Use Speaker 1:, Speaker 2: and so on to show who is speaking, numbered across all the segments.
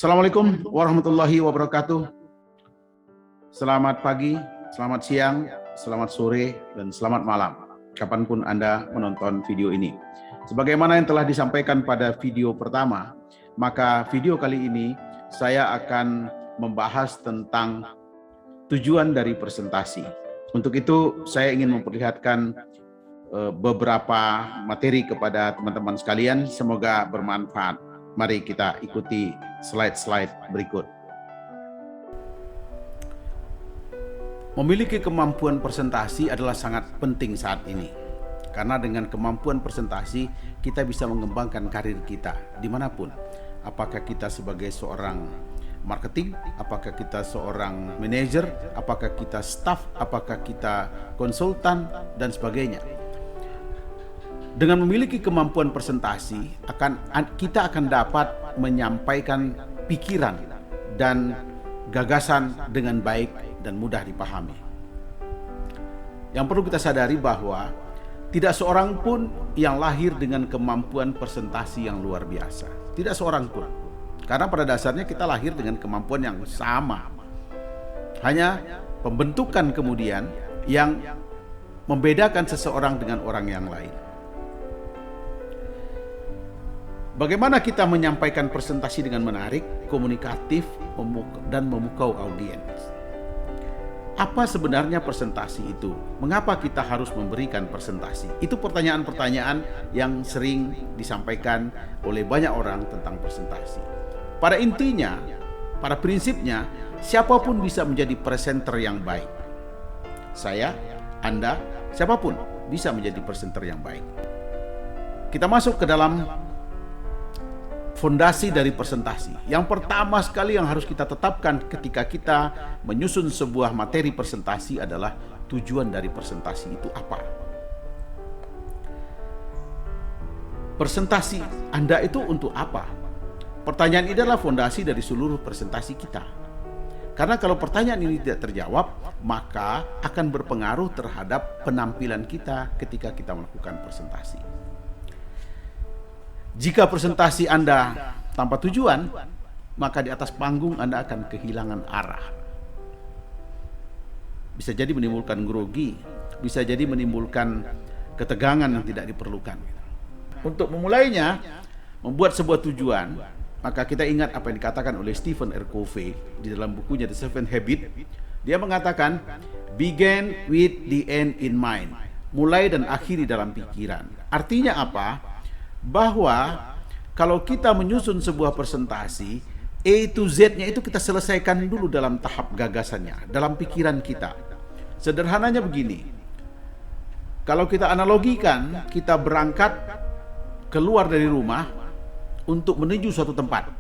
Speaker 1: Assalamualaikum warahmatullahi wabarakatuh. Selamat pagi, selamat siang, selamat sore, dan selamat malam. Kapanpun Anda menonton video ini. Sebagaimana yang telah disampaikan pada video pertama, maka video kali ini saya akan membahas tentang tujuan dari presentasi. Untuk itu saya ingin memperlihatkan beberapa materi kepada teman-teman sekalian. Semoga bermanfaat. Mari kita ikuti slide-slide berikut. Memiliki kemampuan presentasi adalah sangat penting saat ini. Karena dengan kemampuan presentasi, kita bisa mengembangkan karir kita dimanapun. Apakah kita sebagai seorang marketing, apakah kita seorang manajer, apakah kita staff, apakah kita konsultan, dan sebagainya. Dengan memiliki kemampuan presentasi, kita akan dapat menyampaikan pikiran dan gagasan dengan baik dan mudah dipahami. Yang perlu kita sadari bahwa tidak seorang pun yang lahir dengan kemampuan presentasi yang luar biasa. Tidak seorang pun. Karena pada dasarnya kita lahir dengan kemampuan yang sama. Hanya pembentukan kemudian yang membedakan seseorang dengan orang yang lain. Bagaimana kita menyampaikan presentasi dengan menarik, komunikatif, dan memukau audiens? Apa sebenarnya presentasi itu? Mengapa kita harus memberikan presentasi? Itu pertanyaan-pertanyaan yang sering disampaikan oleh banyak orang tentang presentasi. Pada intinya, pada prinsipnya, siapapun bisa menjadi presenter yang baik. Saya, Anda, siapapun bisa menjadi presenter yang baik. Kita masuk ke dalam fondasi dari presentasi. Yang pertama sekali yang harus kita tetapkan ketika kita menyusun sebuah materi presentasi adalah tujuan dari presentasi itu apa. Presentasi Anda itu untuk apa? Pertanyaan ini adalah fondasi dari seluruh presentasi kita. Karena kalau pertanyaan ini tidak terjawab, maka akan berpengaruh terhadap penampilan kita ketika kita melakukan presentasi. Jika presentasi Anda tanpa tujuan, maka di atas panggung Anda akan kehilangan arah. Bisa jadi menimbulkan grogi, bisa jadi menimbulkan ketegangan yang tidak diperlukan. Untuk memulainya, membuat sebuah tujuan, maka kita ingat apa yang dikatakan oleh Stephen R. Covey di dalam bukunya The Seven Habits. Dia mengatakan, begin with the end in mind. Mulai dan akhiri dalam pikiran. Artinya apa? Bahwa kalau kita menyusun sebuah presentasi, A to Z-nya itu kita selesaikan dulu dalam tahap gagasannya, dalam pikiran kita. Sederhananya begini, kalau kita analogikan, kita berangkat keluar dari rumah untuk menuju suatu tempat.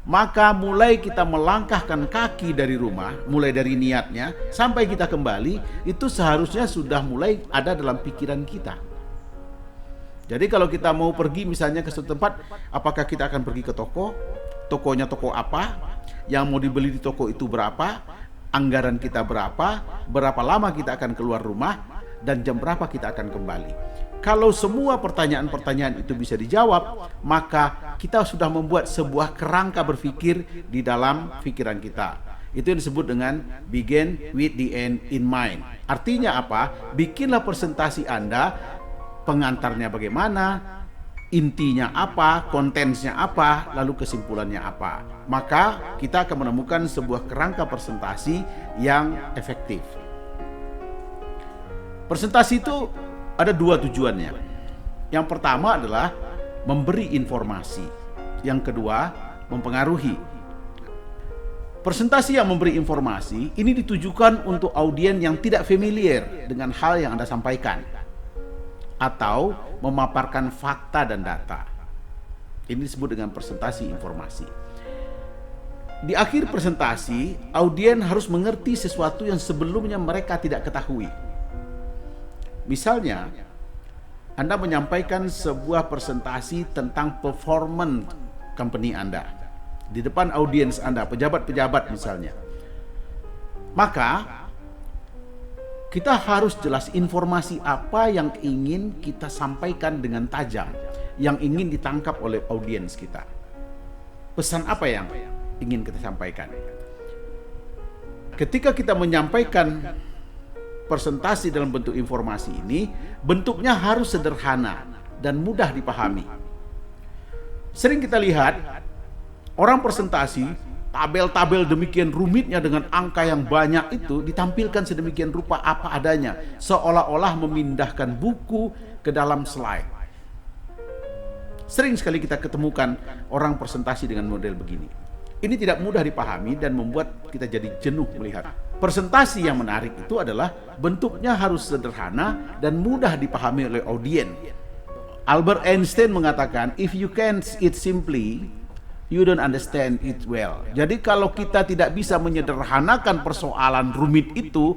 Speaker 1: Maka mulai kita melangkahkan kaki dari rumah, mulai dari niatnya, sampai kita kembali, itu seharusnya sudah mulai ada dalam pikiran kita. Jadi kalau kita mau pergi misalnya ke suatu tempat, apakah kita akan pergi ke toko? Tokonya toko apa? Yang mau dibeli di toko itu berapa? Anggaran kita berapa? Berapa lama kita akan keluar rumah? Dan jam berapa kita akan kembali? Kalau semua pertanyaan-pertanyaan itu bisa dijawab, maka kita sudah membuat sebuah kerangka berpikir di dalam pikiran kita. Itu yang disebut dengan begin with the end in mind. Artinya apa? Bikinlah presentasi Anda, pengantarnya bagaimana, intinya apa, kontensnya apa, lalu kesimpulannya apa. Maka kita akan menemukan sebuah kerangka presentasi yang efektif. Presentasi itu ada dua tujuannya. Yang pertama adalah memberi informasi. Yang kedua, mempengaruhi. Presentasi yang memberi informasi ini ditujukan untuk audiens yang tidak familiar dengan hal yang Anda sampaikan, atau memaparkan fakta dan data. Ini disebut dengan presentasi informasi. Di akhir presentasi, audiens harus mengerti sesuatu yang sebelumnya mereka tidak ketahui. Misalnya, Anda menyampaikan sebuah presentasi tentang performance company Anda di depan audiens Anda, pejabat-pejabat misalnya. Maka kita harus jelas informasi apa yang ingin kita sampaikan dengan tajam, yang ingin ditangkap oleh audiens kita. Pesan apa yang ingin kita sampaikan. Ketika kita menyampaikan presentasi dalam bentuk informasi ini, bentuknya harus sederhana dan mudah dipahami. Sering kita lihat orang presentasi, tabel-tabel demikian rumitnya dengan angka yang banyak itu ditampilkan sedemikian rupa apa adanya, seolah-olah memindahkan buku ke dalam slide. Sering sekali kita ketemukan orang presentasi dengan model begini. Ini tidak mudah dipahami dan membuat kita jadi jenuh melihat. Presentasi yang menarik itu adalah bentuknya harus sederhana dan mudah dipahami oleh audiens. Albert Einstein mengatakan, if you can't eat simply, you don't understand it well. Jadi kalau kita tidak bisa menyederhanakan persoalan rumit itu,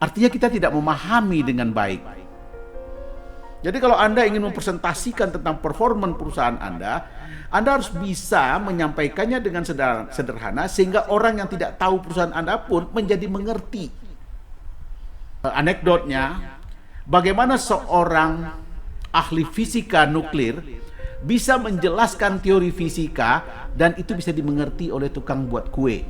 Speaker 1: artinya kita tidak memahami dengan baik. Jadi kalau Anda ingin mempresentasikan tentang performa perusahaan Anda harus bisa menyampaikannya dengan sederhana sehingga orang yang tidak tahu perusahaan Anda pun menjadi mengerti. Anekdotnya, bagaimana seorang ahli fisika nuklir bisa menjelaskan teori fisika dan itu bisa dimengerti oleh tukang buat kue.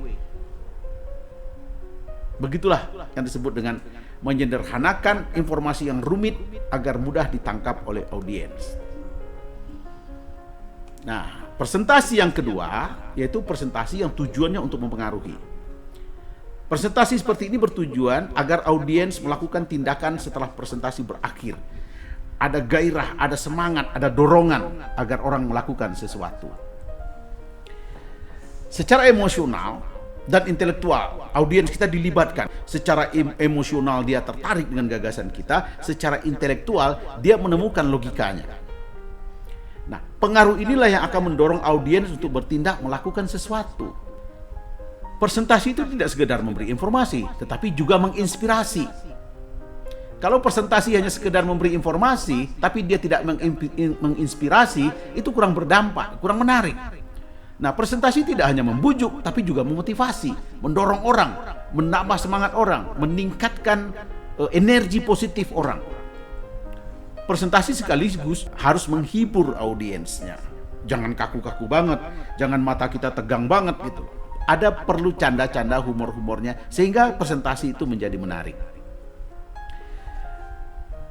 Speaker 1: Begitulah yang disebut dengan menyederhanakan informasi yang rumit agar mudah ditangkap oleh audiens. Nah, presentasi yang kedua yaitu presentasi yang tujuannya untuk mempengaruhi. Presentasi seperti ini bertujuan agar audiens melakukan tindakan setelah presentasi berakhir. Ada gairah, ada semangat, ada dorongan agar orang melakukan sesuatu. Secara emosional dan intelektual, audiens kita dilibatkan. Secara emosional dia tertarik dengan gagasan kita, secara intelektual dia menemukan logikanya. Nah, pengaruh inilah yang akan mendorong audiens untuk bertindak melakukan sesuatu. Presentasi itu tidak sekedar memberi informasi, tetapi juga menginspirasi. Kalau presentasi hanya sekedar memberi informasi, tapi dia tidak menginspirasi, itu kurang berdampak, kurang menarik. Nah, presentasi tidak hanya membujuk, tapi juga memotivasi, mendorong orang, menambah semangat orang, meningkatkan energi positif orang. Presentasi sekaligus harus menghibur audiensnya. Jangan kaku-kaku banget, jangan mata kita tegang banget gitu. Ada perlu canda-canda, humor-humornya, sehingga presentasi itu menjadi menarik.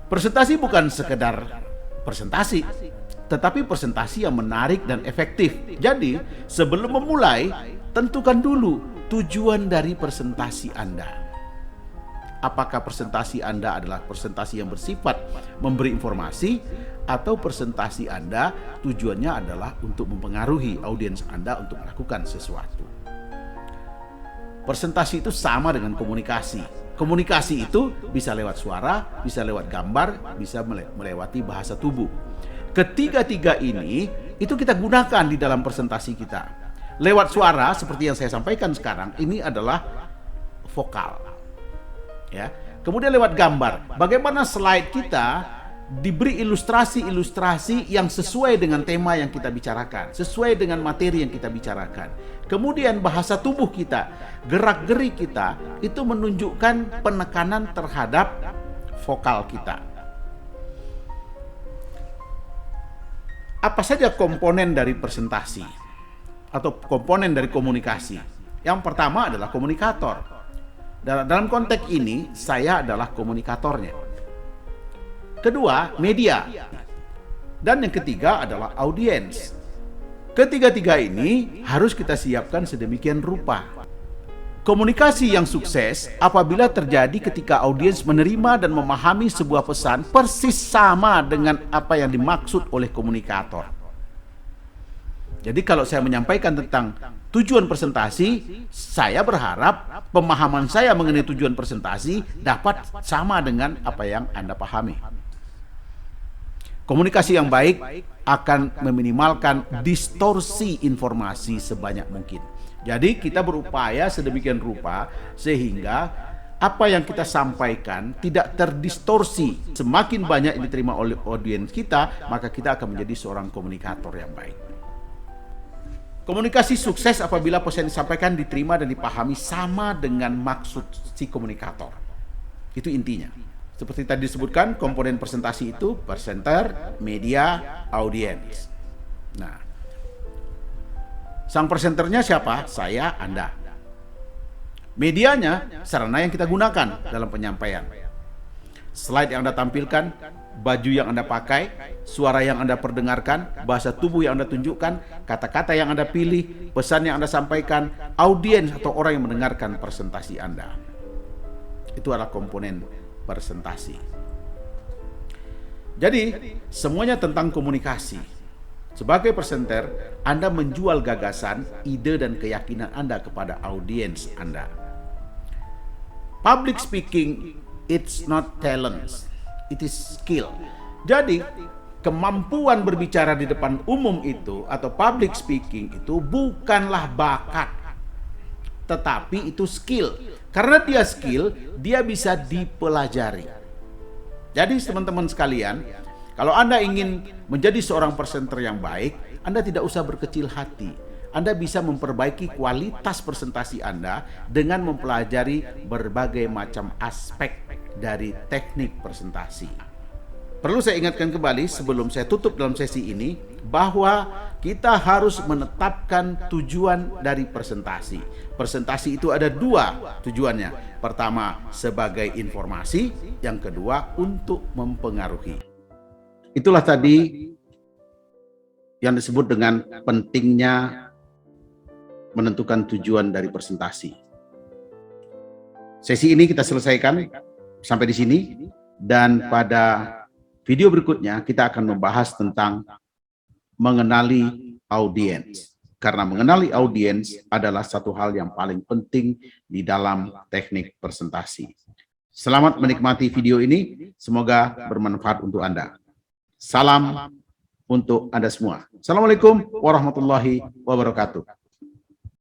Speaker 1: Presentasi bukan sekedar presentasi, tetapi presentasi yang menarik dan efektif. Jadi, sebelum memulai, tentukan dulu tujuan dari presentasi Anda. Apakah presentasi Anda adalah presentasi yang bersifat memberi informasi, atau presentasi Anda tujuannya adalah untuk mempengaruhi audiens Anda untuk melakukan sesuatu. Presentasi itu sama dengan komunikasi. Komunikasi itu bisa lewat suara, bisa lewat gambar, bisa melewati bahasa tubuh. Ketiga-tiga ini itu kita gunakan di dalam presentasi kita. Lewat suara seperti yang saya sampaikan sekarang, ini adalah vokal. Ya. Kemudian lewat gambar, bagaimana slide kita diberi ilustrasi-ilustrasi yang sesuai dengan tema yang kita bicarakan, sesuai dengan materi yang kita bicarakan. Kemudian bahasa tubuh kita, gerak-gerik kita itu menunjukkan penekanan terhadap vokal kita. Apa saja komponen dari presentasi atau komponen dari komunikasi? Yang pertama adalah komunikator. Dalam konteks ini, saya adalah komunikatornya. Kedua, media. Dan yang ketiga adalah audiens. Ketiga-tiga ini harus kita siapkan sedemikian rupa. Komunikasi yang sukses apabila terjadi ketika audiens menerima dan memahami sebuah pesan persis sama dengan apa yang dimaksud oleh komunikator. Jadi kalau saya menyampaikan tentang tujuan presentasi, saya berharap pemahaman saya mengenai tujuan presentasi dapat sama dengan apa yang Anda pahami. Komunikasi yang baik akan meminimalkan distorsi informasi sebanyak mungkin. Jadi kita berupaya sedemikian rupa sehingga apa yang kita sampaikan tidak terdistorsi. Semakin banyak yang diterima oleh audiens kita, maka kita akan menjadi seorang komunikator yang baik. Komunikasi sukses apabila pesan yang disampaikan diterima dan dipahami sama dengan maksud si komunikator. Itu intinya. Seperti tadi disebutkan, komponen presentasi itu presenter, media, audiens. Nah, Sang presenternya siapa? Saya, Anda. Medianya, sarana yang kita gunakan dalam penyampaian. Slide yang Anda tampilkan, baju yang Anda pakai, suara yang Anda perdengarkan, bahasa tubuh yang Anda tunjukkan, kata-kata yang Anda pilih, pesan yang Anda sampaikan, audiens atau orang yang mendengarkan presentasi Anda. Itu adalah komponen presentasi. Jadi, semuanya tentang komunikasi. Sebagai presenter, Anda menjual gagasan, ide, dan keyakinan Anda kepada audiens Anda. Public speaking, it's not talent, it is skill. Jadi, kemampuan berbicara di depan umum itu atau public speaking itu bukanlah bakat, tetapi itu skill. Karena dia skill, dia bisa dipelajari. Jadi teman-teman sekalian, kalau Anda ingin menjadi seorang presenter yang baik, Anda tidak usah berkecil hati. Anda bisa memperbaiki kualitas presentasi Anda dengan mempelajari berbagai macam aspek dari teknik presentasi. Perlu saya ingatkan kembali sebelum saya tutup dalam sesi ini, bahwa kita harus menetapkan tujuan dari presentasi. Presentasi itu ada dua tujuannya. Pertama, sebagai informasi. Yang kedua, untuk mempengaruhi. Itulah tadi yang disebut dengan pentingnya menentukan tujuan dari presentasi. Sesi ini kita selesaikan sampai di sini, dan pada video berikutnya kita akan membahas tentang mengenali audiens. Karena mengenali audiens adalah satu hal yang paling penting di dalam teknik presentasi. Selamat menikmati video ini, semoga bermanfaat untuk Anda. Salam untuk Anda semua. Assalamualaikum warahmatullahi wabarakatuh.